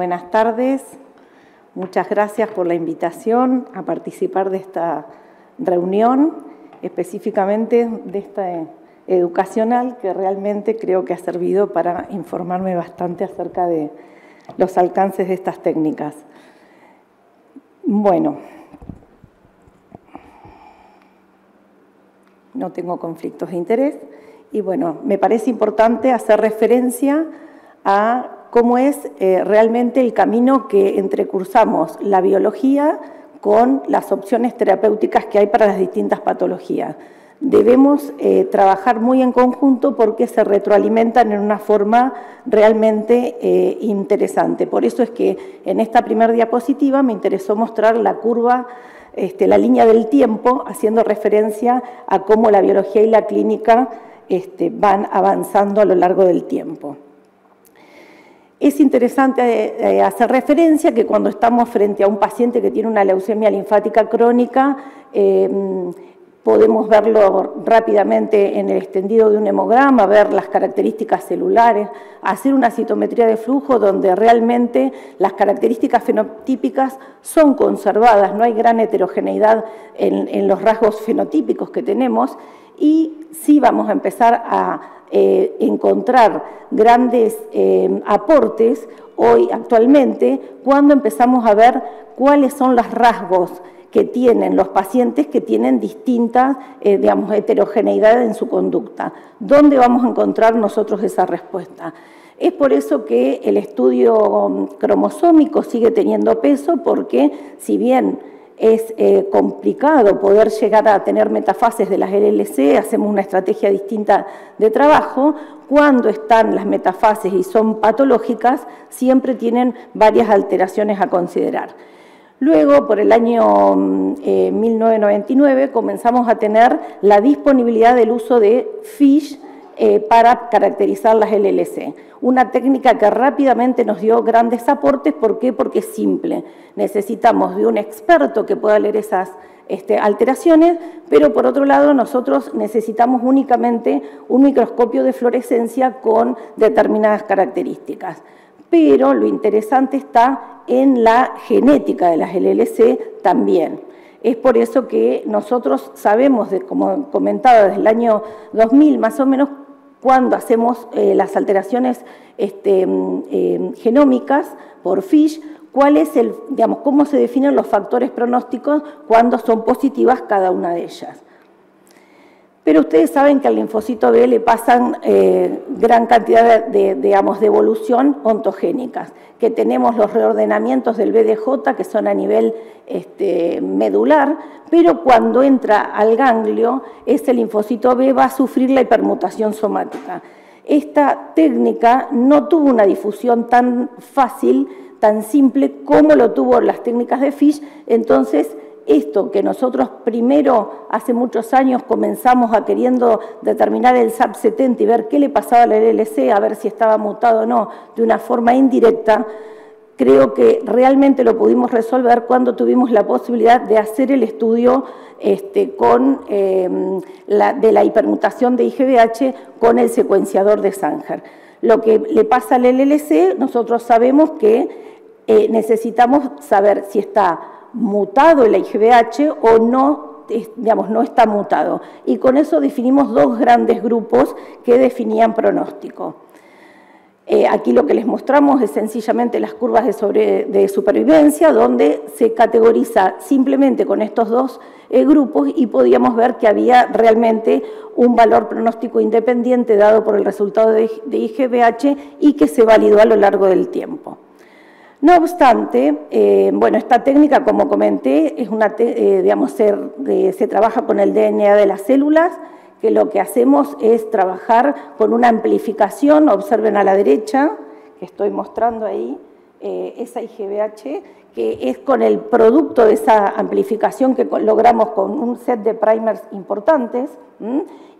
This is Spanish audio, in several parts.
Buenas tardes. Muchas gracias por la invitación a participar de esta reunión, específicamente de esta educacional, que realmente creo que ha servido para informarme bastante acerca de los alcances de estas técnicas. Bueno, no tengo conflictos de interés y bueno, me parece importante hacer referencia a cómo es realmente el camino que entrecursamos la biología con las opciones terapéuticas que hay para las distintas patologías. Debemos trabajar muy en conjunto porque se retroalimentan en una forma realmente interesante. Por eso es que en esta primera diapositiva me interesó mostrar la curva, la línea del tiempo, haciendo referencia a cómo la biología y la clínica van avanzando a lo largo del tiempo. Es interesante hacer referencia que cuando estamos frente a un paciente que tiene una leucemia linfática crónica, podemos verlo rápidamente en el extendido de un hemograma, ver las características celulares, hacer una citometría de flujo donde realmente las características fenotípicas son conservadas, no hay gran heterogeneidad en los rasgos fenotípicos que tenemos y sí vamos a empezar a encontrar grandes aportes hoy actualmente cuando empezamos a ver cuáles son los rasgos que tienen los pacientes que tienen distintas, heterogeneidad en su conducta. ¿Dónde vamos a encontrar nosotros esa respuesta? Es por eso que el estudio cromosómico sigue teniendo peso, porque si bien es complicado poder llegar a tener metafases de las LLC, hacemos una estrategia distinta de trabajo. Cuando están las metafases y son patológicas, siempre tienen varias alteraciones a considerar. Luego, por el año 1999, comenzamos a tener la disponibilidad del uso de FISH para caracterizar las LLC. Una técnica que rápidamente nos dio grandes aportes. ¿Por qué? Porque es simple. Necesitamos de un experto que pueda leer esas alteraciones, pero por otro lado nosotros necesitamos únicamente un microscopio de fluorescencia con determinadas características. Pero lo interesante está en la genética de las LLC también. Es por eso que nosotros sabemos, como comentaba, desde el año 2000 más o menos, cuando hacemos las alteraciones genómicas por FISH, cómo se definen los factores pronósticos cuando son positivas cada una de ellas. Pero ustedes saben que al linfocito B le pasan gran cantidad de evolución ontogénicas, que tenemos los reordenamientos del BDJ, que son a nivel medular, pero cuando entra al ganglio, ese linfocito B va a sufrir la hipermutación somática. Esta técnica no tuvo una difusión tan fácil, tan simple como lo tuvo las técnicas de FISH, entonces esto que nosotros primero, hace muchos años, comenzamos a queriendo determinar el SAP70 y ver qué le pasaba a la LLC, a ver si estaba mutado o no, de una forma indirecta, creo que realmente lo pudimos resolver cuando tuvimos la posibilidad de hacer el estudio de la hipermutación de IGBH con el secuenciador de Sanger. Lo que le pasa al LLC, nosotros sabemos que necesitamos saber si está mutado el IGBH o no, no está mutado. Y con eso definimos dos grandes grupos que definían pronóstico. Aquí lo que les mostramos es sencillamente las curvas de supervivencia, donde se categoriza simplemente con estos dos grupos y podíamos ver que había realmente un valor pronóstico independiente dado por el resultado de IGBH y que se validó a lo largo del tiempo. No obstante, esta técnica, como comenté, es se trabaja con el DNA de las células, que lo que hacemos es trabajar con una amplificación. Observen a la derecha, que estoy mostrando ahí, esa IGBH, que es con el producto de esa amplificación que logramos con un set de primers importantes,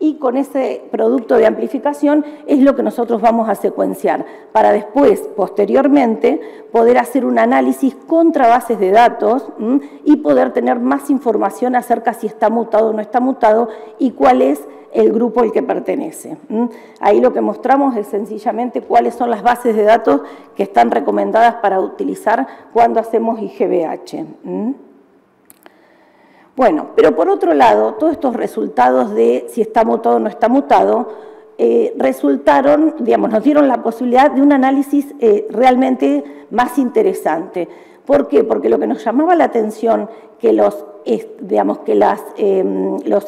y con ese producto de amplificación es lo que nosotros vamos a secuenciar, para después, posteriormente, poder hacer un análisis contra bases de datos y poder tener más información acerca si está mutado o no está mutado y cuál es el grupo al que pertenece. Ahí lo que mostramos es sencillamente cuáles son las bases de datos que están recomendadas para utilizar cuando hacemos IGVH. Bueno, pero por otro lado, todos estos resultados de si está mutado o no está mutado, resultaron, digamos, nos dieron la posibilidad de un análisis realmente más interesante. ¿Por qué? Porque lo que nos llamaba la atención que los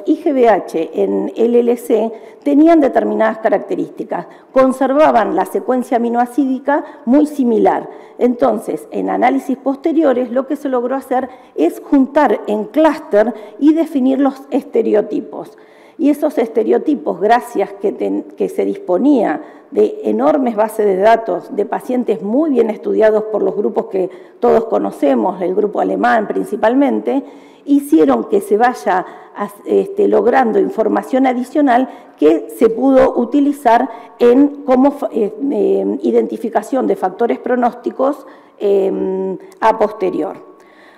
IGVH en LLC tenían determinadas características, conservaban la secuencia aminoacídica muy similar. Entonces, en análisis posteriores, lo que se logró hacer es juntar en clúster y definir los estereotipos. Y esos estereotipos, gracias que se disponía de enormes bases de datos de pacientes muy bien estudiados por los grupos que todos conocemos, el grupo alemán principalmente, hicieron que se vaya logrando información adicional que se pudo utilizar como identificación de factores pronósticos a posterior.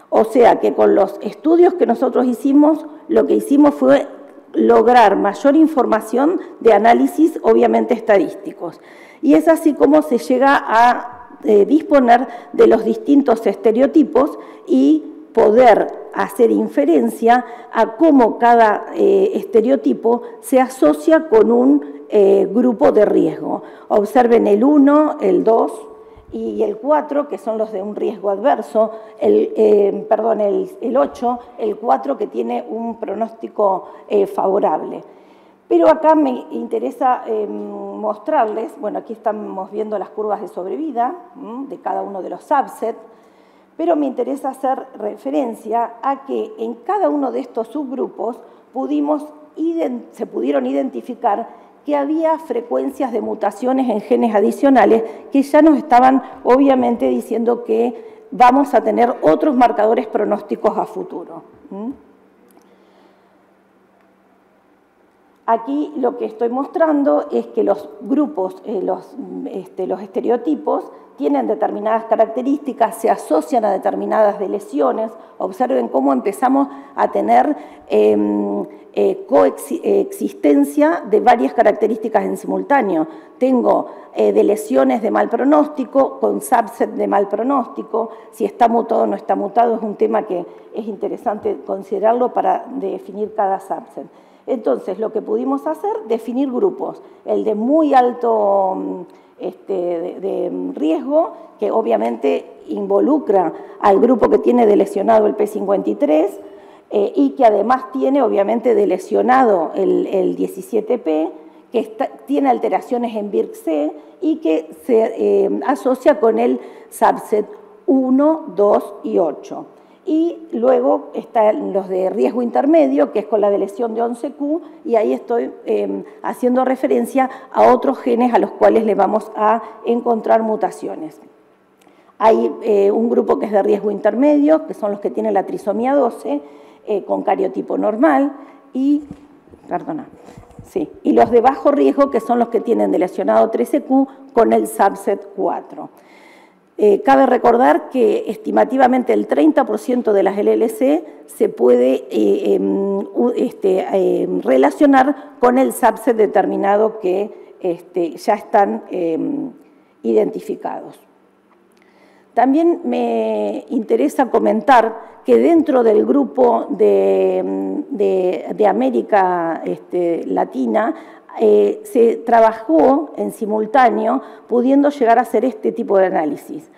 O sea que con los estudios que nosotros hicimos, lo que hicimos fue lograr mayor información de análisis, obviamente estadísticos. Y es así como se llega a disponer de los distintos estereotipos y poder hacer inferencia a cómo cada estereotipo se asocia con un grupo de riesgo. Observen el 1, el 2 y el 4, que son los de un riesgo adverso, el 8, el 4 que tiene un pronóstico favorable. Pero acá me interesa mostrarles, bueno, aquí estamos viendo las curvas de sobrevida de cada uno de los subsets, pero me interesa hacer referencia a que en cada uno de estos subgrupos se pudieron identificar que había frecuencias de mutaciones en genes adicionales que ya nos estaban obviamente diciendo que vamos a tener otros marcadores pronósticos a futuro. Aquí lo que estoy mostrando es que los grupos, los estereotipos, tienen determinadas características, se asocian a determinadas lesiones. Observen cómo empezamos a tener coexistencia de varias características en simultáneo. Tengo de lesiones de mal pronóstico con subset de mal pronóstico. Si está mutado o no está mutado es un tema que es interesante considerarlo para definir cada subset. Entonces, lo que pudimos hacer, definir grupos. El de muy alto de riesgo, que obviamente involucra al grupo que tiene de lesionado el P53 y que además tiene obviamente de lesionado el 17P, que tiene alteraciones en BIRC-C y que se asocia con el subset 1, 2 y 8. Y luego están los de riesgo intermedio, que es con la de lesión de 11Q, y ahí estoy haciendo referencia a otros genes a los cuales le vamos a encontrar mutaciones. Hay un grupo que es de riesgo intermedio, que son los que tienen la trisomía 12, con cariotipo normal, y los de bajo riesgo, que son los que tienen de lesionado 13Q con el subset 4. Cabe recordar que estimativamente el 30% de las LLC se puede relacionar con el subset determinado que ya están identificados. También me interesa comentar que dentro del grupo de América Latina se trabajó en simultáneo pudiendo llegar a hacer este tipo de análisis.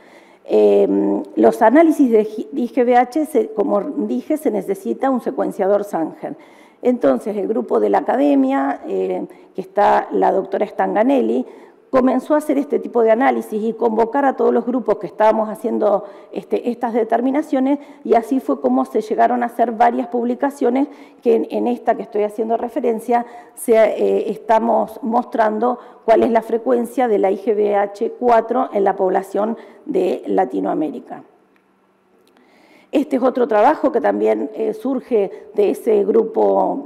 Los análisis de IGVH, como dije, se necesita un secuenciador Sanger. Entonces, el grupo de la academia, que está la doctora Stanganelli, comenzó a hacer este tipo de análisis y convocar a todos los grupos que estábamos haciendo estas determinaciones, y así fue como se llegaron a hacer varias publicaciones que en esta que estoy haciendo referencia estamos mostrando cuál es la frecuencia de la IGVH4 en la población de Latinoamérica. Este es otro trabajo que también surge de ese grupo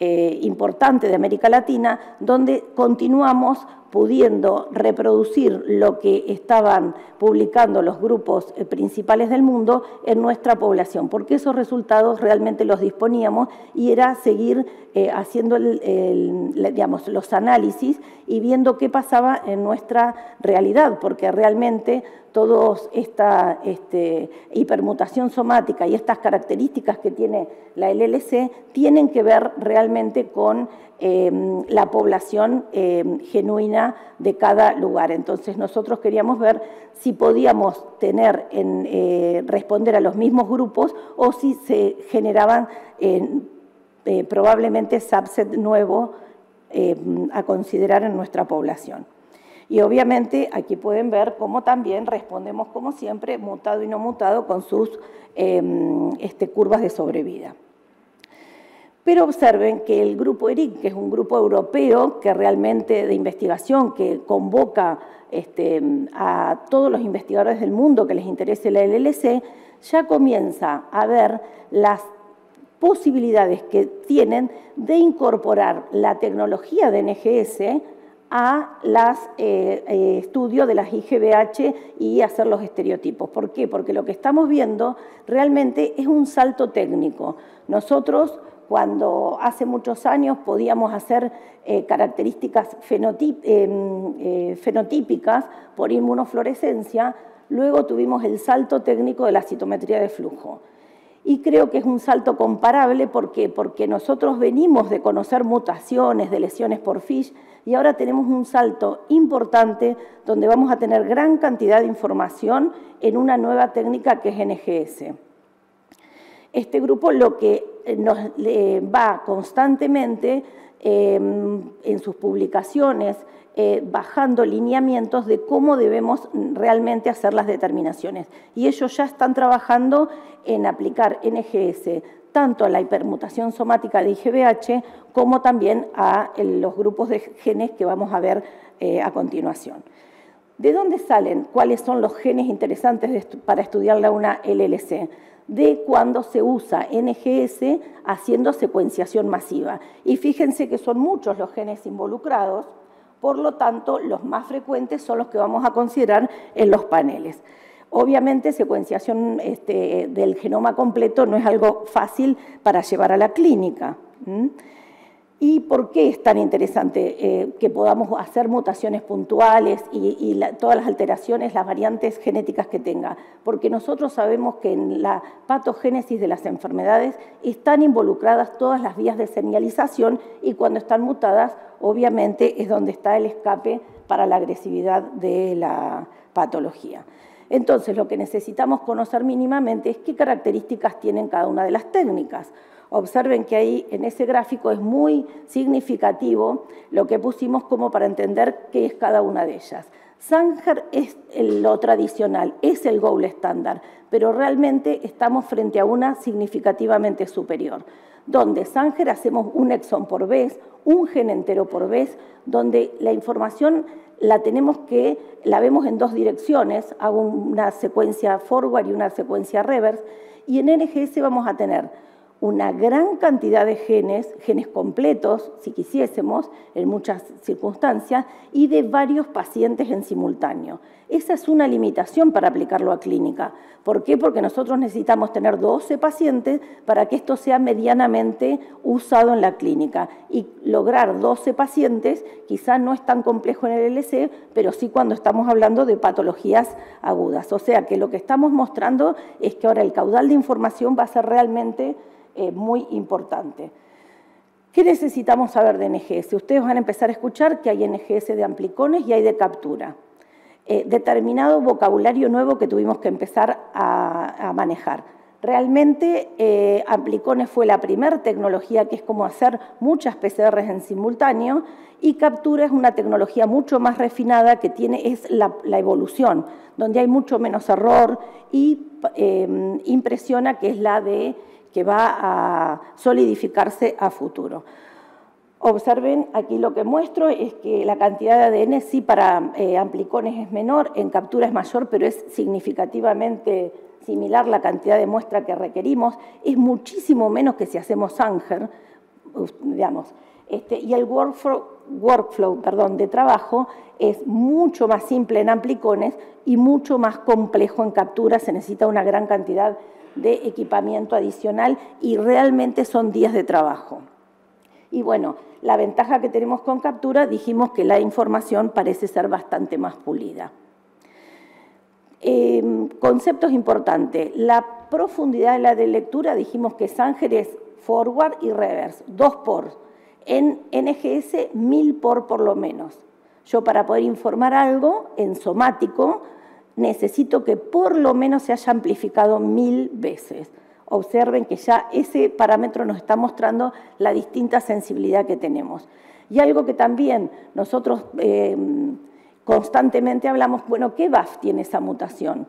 importante de América Latina, donde continuamos pudiendo reproducir lo que estaban publicando los grupos principales del mundo en nuestra población, porque esos resultados realmente los disponíamos y era seguir haciendo digamos, los análisis y viendo qué pasaba en nuestra realidad, porque realmente toda esta hipermutación somática y estas características que tiene la LLC tienen que ver realmente con la población genuina de cada lugar. Entonces nosotros queríamos ver si podíamos responder a los mismos grupos o si se generaban probablemente subset nuevo a considerar en nuestra población. Y obviamente aquí pueden ver cómo también respondemos, como siempre, mutado y no mutado con sus curvas de sobrevida. Pero observen que el grupo ERIC, que es un grupo europeo que realmente de investigación, que convoca a todos los investigadores del mundo que les interese la LLC, ya comienza a ver las posibilidades que tienen de incorporar la tecnología de NGS a los estudios de las IGBH y hacer los estereotipos. ¿Por qué? Porque lo que estamos viendo realmente es un salto técnico. Nosotros, cuando hace muchos años podíamos hacer características fenotípicas por inmunofluorescencia, luego tuvimos el salto técnico de la citometría de flujo. Y creo que es un salto comparable, ¿por qué? Porque nosotros venimos de conocer mutaciones, de lesiones por FISH, y ahora tenemos un salto importante donde vamos a tener gran cantidad de información en una nueva técnica que es NGS. Este grupo lo que nos va constantemente en sus publicaciones bajando lineamientos de cómo debemos realmente hacer las determinaciones. Y ellos ya están trabajando en aplicar NGS tanto a la hipermutación somática de IGBH como también a los grupos de genes que vamos a ver a continuación. ¿De dónde salen? ¿Cuáles son los genes interesantes para estudiarla una LLC? De cuando se usa NGS haciendo secuenciación masiva. Y fíjense que son muchos los genes involucrados, por lo tanto, los más frecuentes son los que vamos a considerar en los paneles. Obviamente, secuenciación del genoma completo no es algo fácil para llevar a la clínica. ¿Y por qué es tan interesante que podamos hacer mutaciones puntuales y todas las alteraciones, las variantes genéticas que tenga? Porque nosotros sabemos que en la patogénesis de las enfermedades están involucradas todas las vías de señalización y cuando están mutadas, obviamente, es donde está el escape para la agresividad de la patología. Entonces, lo que necesitamos conocer mínimamente es qué características tienen cada una de las técnicas. Observen que ahí en ese gráfico es muy significativo lo que pusimos como para entender qué es cada una de ellas. Sanger es lo tradicional, es el gold estándar, pero realmente estamos frente a una significativamente superior, donde Sanger hacemos un exón por vez, un gen entero por vez, donde la información la vemos en dos direcciones, hago una secuencia forward y una secuencia reverse, y en NGS vamos a tener una gran cantidad de genes completos, si quisiésemos, en muchas circunstancias, y de varios pacientes en simultáneo. Esa es una limitación para aplicarlo a clínica. ¿Por qué? Porque nosotros necesitamos tener 12 pacientes para que esto sea medianamente usado en la clínica. Y lograr 12 pacientes quizá no es tan complejo en el LC, pero sí cuando estamos hablando de patologías agudas. O sea que lo que estamos mostrando es que ahora el caudal de información va a ser realmente muy importante. ¿Qué necesitamos saber de NGS? Ustedes van a empezar a escuchar que hay NGS de amplicones y hay de captura. Determinado vocabulario nuevo que tuvimos que empezar a manejar. Realmente amplicones fue la primera tecnología que es como hacer muchas PCRs en simultáneo y captura es una tecnología mucho más refinada que es la evolución, donde hay mucho menos error y impresiona que es la que va a solidificarse a futuro. Observen, aquí lo que muestro es que la cantidad de ADN sí para amplicones es menor, en captura es mayor, pero es significativamente similar la cantidad de muestra que requerimos, es muchísimo menos que si hacemos Sanger, digamos, y el workflow de trabajo es mucho más simple en amplicones y mucho más complejo en captura. Se necesita una gran cantidad de equipamiento adicional y realmente son días de trabajo. Y bueno, la ventaja que tenemos con captura, dijimos que la información parece ser bastante más pulida. Conceptos importantes. La profundidad de la lectura, dijimos que Sanger es forward y reverse, 2 por. En NGS, 1000 por lo menos. Yo para poder informar algo en somático necesito que por lo menos se haya amplificado 1000 veces. Observen que ya ese parámetro nos está mostrando la distinta sensibilidad que tenemos. Y algo que también nosotros constantemente hablamos, bueno, ¿qué VAF tiene esa mutación?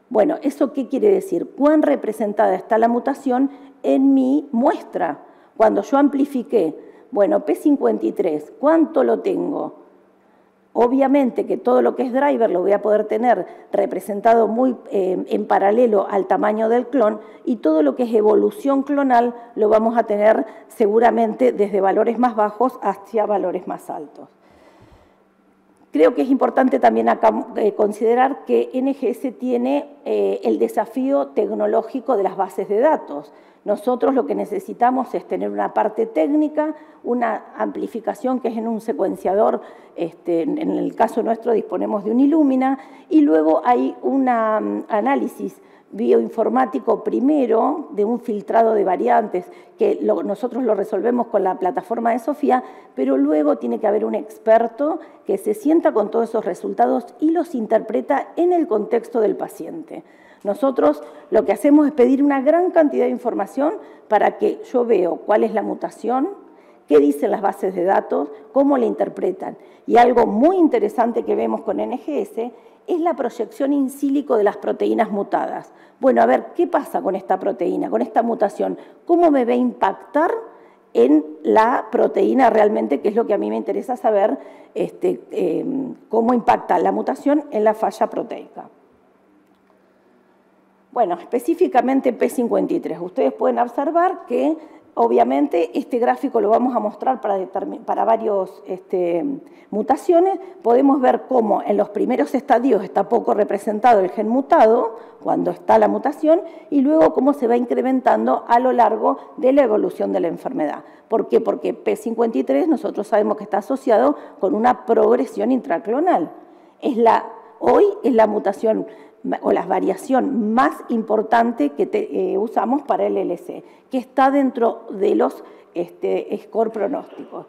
Bueno, ¿eso qué quiere decir? ¿Cuán representada está la mutación en mi muestra? Cuando yo amplifiqué, bueno, P53, ¿cuánto lo tengo? Obviamente que todo lo que es driver lo voy a poder tener representado muy en paralelo al tamaño del clon, y todo lo que es evolución clonal lo vamos a tener seguramente desde valores más bajos hacia valores más altos. Creo que es importante también acá considerar que NGS tiene el desafío tecnológico de las bases de datos. Nosotros lo que necesitamos es tener una parte técnica, una amplificación que es en un secuenciador, en el caso nuestro disponemos de un Illumina, y luego hay un análisis bioinformático primero de un filtrado de variantes, que nosotros lo resolvemos con la plataforma de Sofía, pero luego tiene que haber un experto que se sienta con todos esos resultados y los interpreta en el contexto del paciente. Nosotros lo que hacemos es pedir una gran cantidad de información para que yo veo cuál es la mutación, qué dicen las bases de datos, cómo la interpretan. Y algo muy interesante que vemos con NGS es la proyección in silico de las proteínas mutadas. Bueno, a ver, ¿qué pasa con esta proteína, con esta mutación? ¿Cómo me va a impactar en la proteína realmente, que es lo que a mí me interesa saber, cómo impacta la mutación en la falla proteica? Bueno, específicamente P53. Ustedes pueden observar que, obviamente, este gráfico lo vamos a mostrar para varias mutaciones. Podemos ver cómo en los primeros estadios está poco representado el gen mutado, cuando está la mutación, y luego cómo se va incrementando a lo largo de la evolución de la enfermedad. ¿Por qué? Porque P53 nosotros sabemos que está asociado con una progresión intraclonal. Hoy es la mutación o la variación más importante que usamos para el LC, que está dentro de los score pronósticos.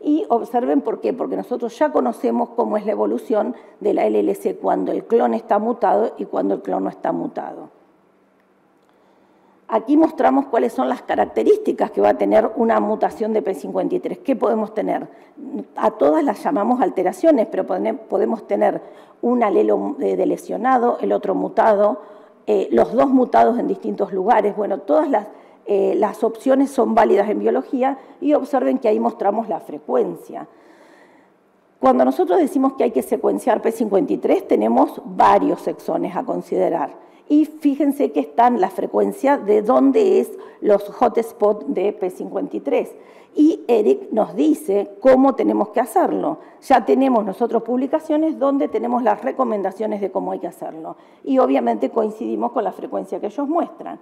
Y observen por qué, porque nosotros ya conocemos cómo es la evolución de la LLC cuando el clon está mutado y cuando el clon no está mutado. Aquí mostramos cuáles son las características que va a tener una mutación de P53. ¿Qué podemos tener? A todas las llamamos alteraciones, pero podemos tener un alelo delecionado, el otro mutado, los dos mutados en distintos lugares. Bueno, todas las opciones son válidas en biología, y observen que ahí mostramos la frecuencia. Cuando nosotros decimos que hay que secuenciar P53, tenemos varios exones a considerar. Y fíjense que están la frecuencia de dónde es los hotspots de P53. Y Eric nos dice cómo tenemos que hacerlo. Ya tenemos nosotros publicaciones donde tenemos las recomendaciones de cómo hay que hacerlo. Y obviamente coincidimos con la frecuencia que ellos muestran.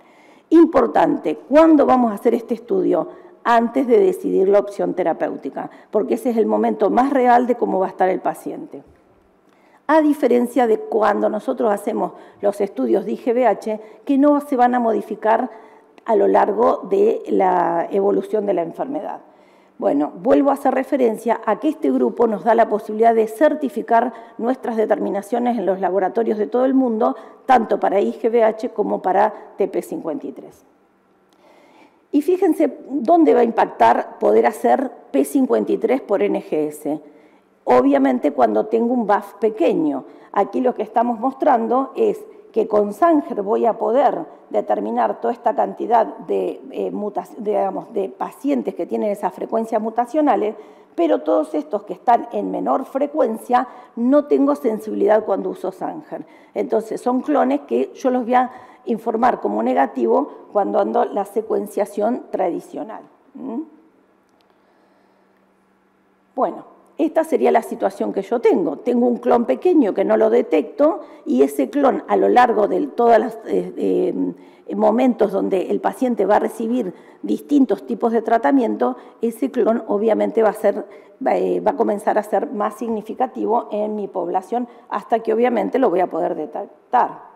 Importante, ¿cuándo vamos a hacer este estudio? Antes de decidir la opción terapéutica, porque ese es el momento más real de cómo va a estar el paciente. A diferencia de cuando nosotros hacemos los estudios de IGVH, que no se van a modificar a lo largo de la evolución de la enfermedad. Bueno, vuelvo a hacer referencia a que este grupo nos da la posibilidad de certificar nuestras determinaciones en los laboratorios de todo el mundo, tanto para IGVH como para TP53. Y fíjense dónde va a impactar poder hacer P53 por NGS. Obviamente cuando tengo un VAF pequeño. Aquí lo que estamos mostrando es que con Sanger voy a poder determinar toda esta cantidad de pacientes que tienen esas frecuencias mutacionales, pero todos estos que están en menor frecuencia no tengo sensibilidad cuando uso Sanger. Entonces son clones que yo los voy a informar como negativo cuando ando la secuenciación tradicional. Bueno, esta sería la situación que yo tengo. Tengo un clon pequeño que no lo detecto y ese clon a lo largo de todos los momentos donde el paciente va a recibir distintos tipos de tratamiento, ese clon obviamente va a comenzar a ser más significativo en mi población hasta que obviamente lo voy a poder detectar.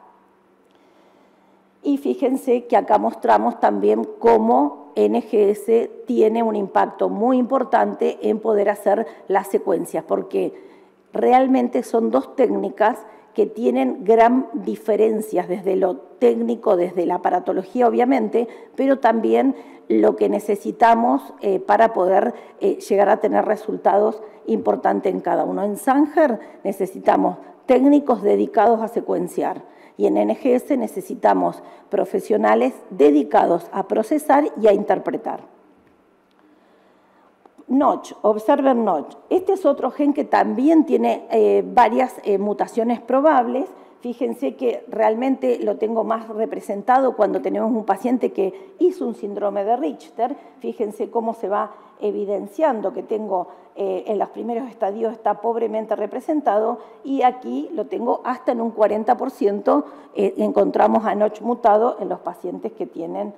Y fíjense que acá mostramos también cómo NGS tiene un impacto muy importante en poder hacer las secuencias, porque realmente son dos técnicas que tienen gran diferencias desde lo técnico, desde la aparatología obviamente, pero también lo que necesitamos para poder llegar a tener resultados importantes en cada uno. En Sanger necesitamos técnicos dedicados a secuenciar y en NGS necesitamos profesionales dedicados a procesar y a interpretar. Notch, Observer Notch. Este es otro gen que también tiene varias mutaciones probables. Fíjense que realmente lo tengo más representado cuando tenemos un paciente que hizo un síndrome de Richter. Fíjense cómo se va evidenciando que tengo en los primeros estadios está pobremente representado y aquí lo tengo hasta en un 40%. Encontramos a Notch mutado en los pacientes que tienen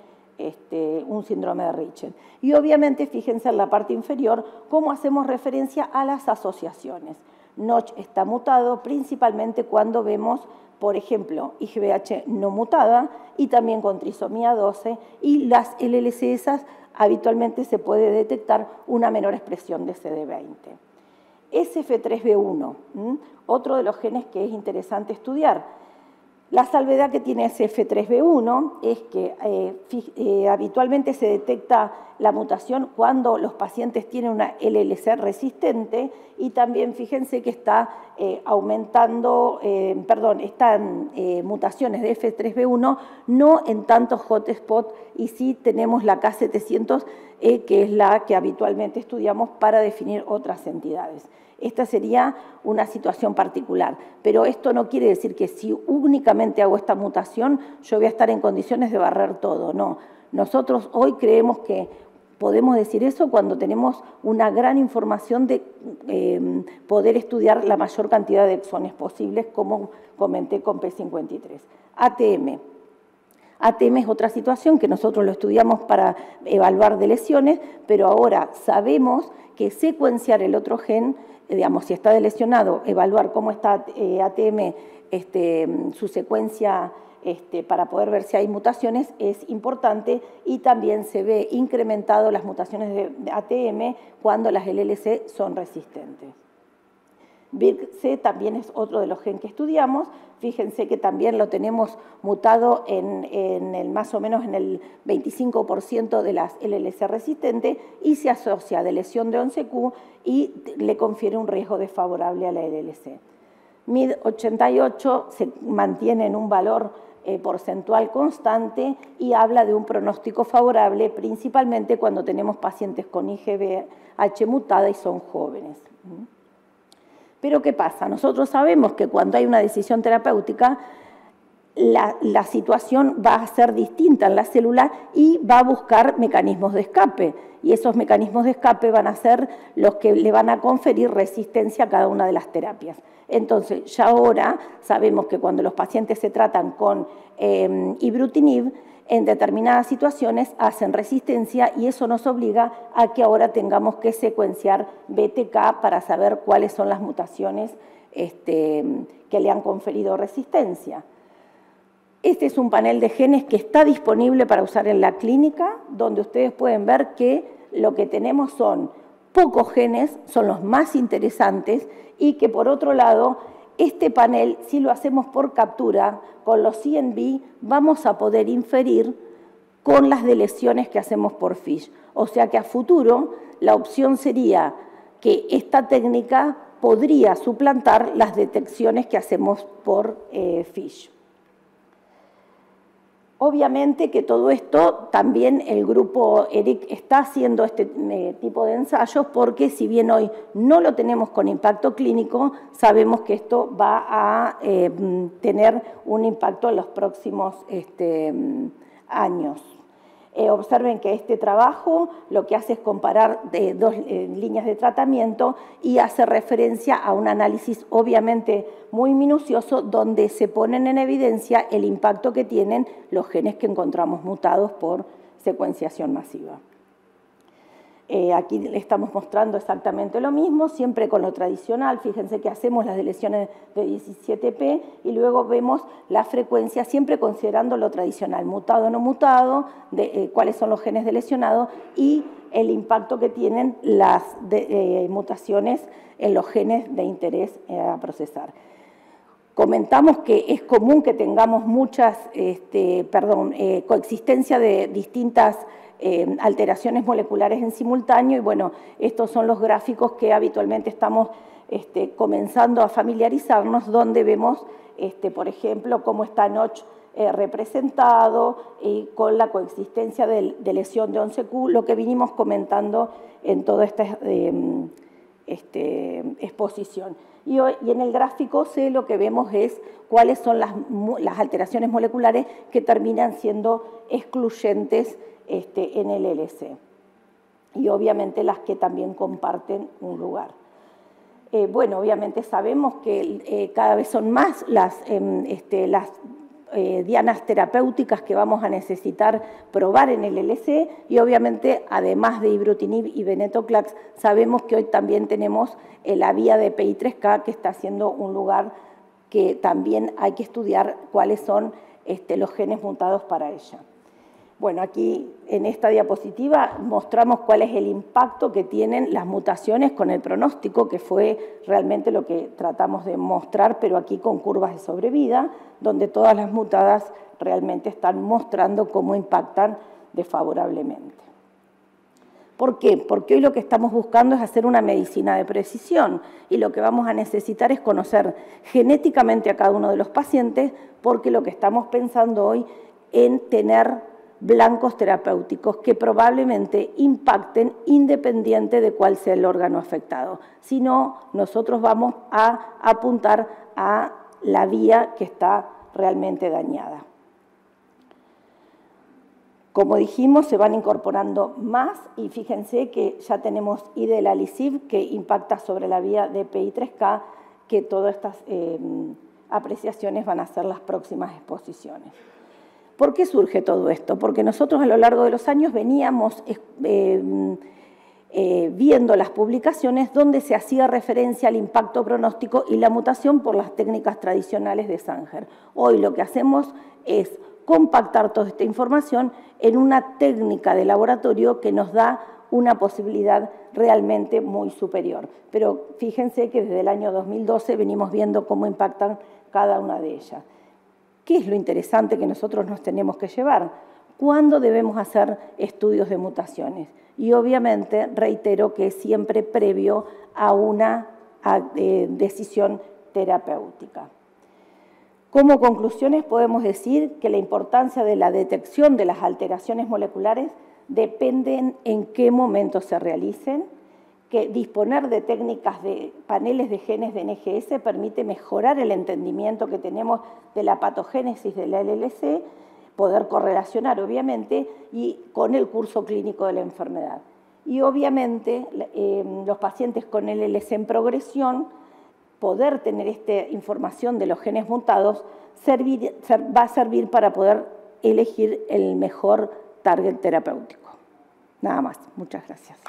un síndrome de Richter. Y obviamente, fíjense en la parte inferior, cómo hacemos referencia a las asociaciones. Notch está mutado principalmente cuando vemos, por ejemplo, IGBH no mutada y también con trisomía 12 y las LLC esas habitualmente se puede detectar una menor expresión de CD20. SF3B1, otro de los genes que es interesante estudiar. La salvedad que tiene SF3B1 es que habitualmente se detecta la mutación cuando los pacientes tienen una LLC resistente y también fíjense que está aumentando, están mutaciones de F3B1 no en tantos hotspots y sí tenemos la K700 que es la que habitualmente estudiamos para definir otras entidades. Esta sería una situación particular, pero esto no quiere decir que si únicamente hago esta mutación yo voy a estar en condiciones de barrer todo, no. Nosotros hoy creemos que podemos decir eso cuando tenemos una gran información de poder estudiar la mayor cantidad de exones posibles, como comenté con P53. ATM. ATM es otra situación que nosotros lo estudiamos para evaluar de lesiones, pero ahora sabemos que secuenciar el otro gen, digamos, si está lesionado, evaluar cómo está ATM, su secuencia para poder ver si hay mutaciones es importante y también se ve incrementado las mutaciones de ATM cuando las LLC son resistentes. BIRC también es otro de los genes que estudiamos. Fíjense que también lo tenemos mutado más o menos en el 25% de las LLC resistentes y se asocia de lesión de 11Q y le confiere un riesgo desfavorable a la LLC. MID88 se mantiene en un valor porcentual constante y habla de un pronóstico favorable, principalmente cuando tenemos pacientes con IGBH mutada y son jóvenes. Pero ¿qué pasa? Nosotros sabemos que cuando hay una decisión terapéutica, la situación va a ser distinta en la célula y va a buscar mecanismos de escape. Y esos mecanismos de escape van a ser los que le van a conferir resistencia a cada una de las terapias. Entonces, ya ahora sabemos que cuando los pacientes se tratan con ibrutinib, en determinadas situaciones hacen resistencia y eso nos obliga a que ahora tengamos que secuenciar BTK para saber cuáles son las mutaciones que le han conferido resistencia. Este es un panel de genes que está disponible para usar en la clínica, donde ustedes pueden ver que lo que tenemos son pocos genes, son los más interesantes y que por otro lado este panel, si lo hacemos por captura, con los CNV, vamos a poder inferir con las deleciones que hacemos por FISH. O sea que a futuro la opción sería que esta técnica podría suplantar las detecciones que hacemos por FISH. Obviamente que todo esto también el grupo ERIC está haciendo este tipo de ensayos porque si bien hoy no lo tenemos con impacto clínico, sabemos que esto va a tener un impacto en los próximos años. Observen que este trabajo lo que hace es comparar dos líneas de tratamiento y hace referencia a un análisis obviamente muy minucioso donde se ponen en evidencia el impacto que tienen los genes que encontramos mutados por secuenciación masiva. Aquí le estamos mostrando exactamente lo mismo, siempre con lo tradicional. Fíjense que hacemos las deleciones de 17p y luego vemos la frecuencia, siempre considerando lo tradicional, mutado o no mutado, cuáles son los genes delecionados y el impacto que tienen las mutaciones en los genes de interés a procesar. Comentamos que es común que tengamos muchas, coexistencia de distintas alteraciones moleculares en simultáneo y bueno, estos son los gráficos que habitualmente estamos comenzando a familiarizarnos, donde vemos, por ejemplo, cómo está Notch representado y con la coexistencia de lesión de 11q, lo que vinimos comentando en toda esta exposición. Y en el gráfico C lo que vemos es cuáles son las alteraciones moleculares que terminan siendo excluyentes en el LC. Y obviamente las que también comparten un lugar. Bueno, obviamente sabemos que cada vez son más las dianas terapéuticas que vamos a necesitar probar en el LC y obviamente además de ibrutinib y venetoclax sabemos que hoy también tenemos la vía de PI3K que está haciendo un lugar que también hay que estudiar cuáles son los genes mutados para ella. Bueno, aquí en esta diapositiva mostramos cuál es el impacto que tienen las mutaciones con el pronóstico, que fue realmente lo que tratamos de mostrar, pero aquí con curvas de sobrevida, donde todas las mutadas realmente están mostrando cómo impactan desfavorablemente. ¿Por qué? Porque hoy lo que estamos buscando es hacer una medicina de precisión y lo que vamos a necesitar es conocer genéticamente a cada uno de los pacientes, porque lo que estamos pensando hoy en tener blancos terapéuticos que probablemente impacten independiente de cuál sea el órgano afectado. Si no, nosotros vamos a apuntar a la vía que está realmente dañada. Como dijimos, se van incorporando más y fíjense que ya tenemos idelalisib que impacta sobre la vía de PI3K, que todas estas apreciaciones van a ser las próximas exposiciones. ¿Por qué surge todo esto? Porque nosotros a lo largo de los años veníamos viendo las publicaciones donde se hacía referencia al impacto pronóstico y la mutación por las técnicas tradicionales de Sanger. Hoy lo que hacemos es compactar toda esta información en una técnica de laboratorio que nos da una posibilidad realmente muy superior. Pero fíjense que desde el año 2012 venimos viendo cómo impactan cada una de ellas. ¿Qué es lo interesante que nosotros nos tenemos que llevar? ¿Cuándo debemos hacer estudios de mutaciones? Y obviamente, reitero que es siempre previo a una decisión terapéutica. Como conclusiones podemos decir que la importancia de la detección de las alteraciones moleculares depende en qué momento se realicen, que disponer de técnicas de paneles de genes de NGS permite mejorar el entendimiento que tenemos de la patogénesis de la LLC, poder correlacionar obviamente y con el curso clínico de la enfermedad. Y obviamente los pacientes con LLC en progresión, poder tener esta información de los genes mutados va a servir para poder elegir el mejor target terapéutico. Nada más. Muchas gracias.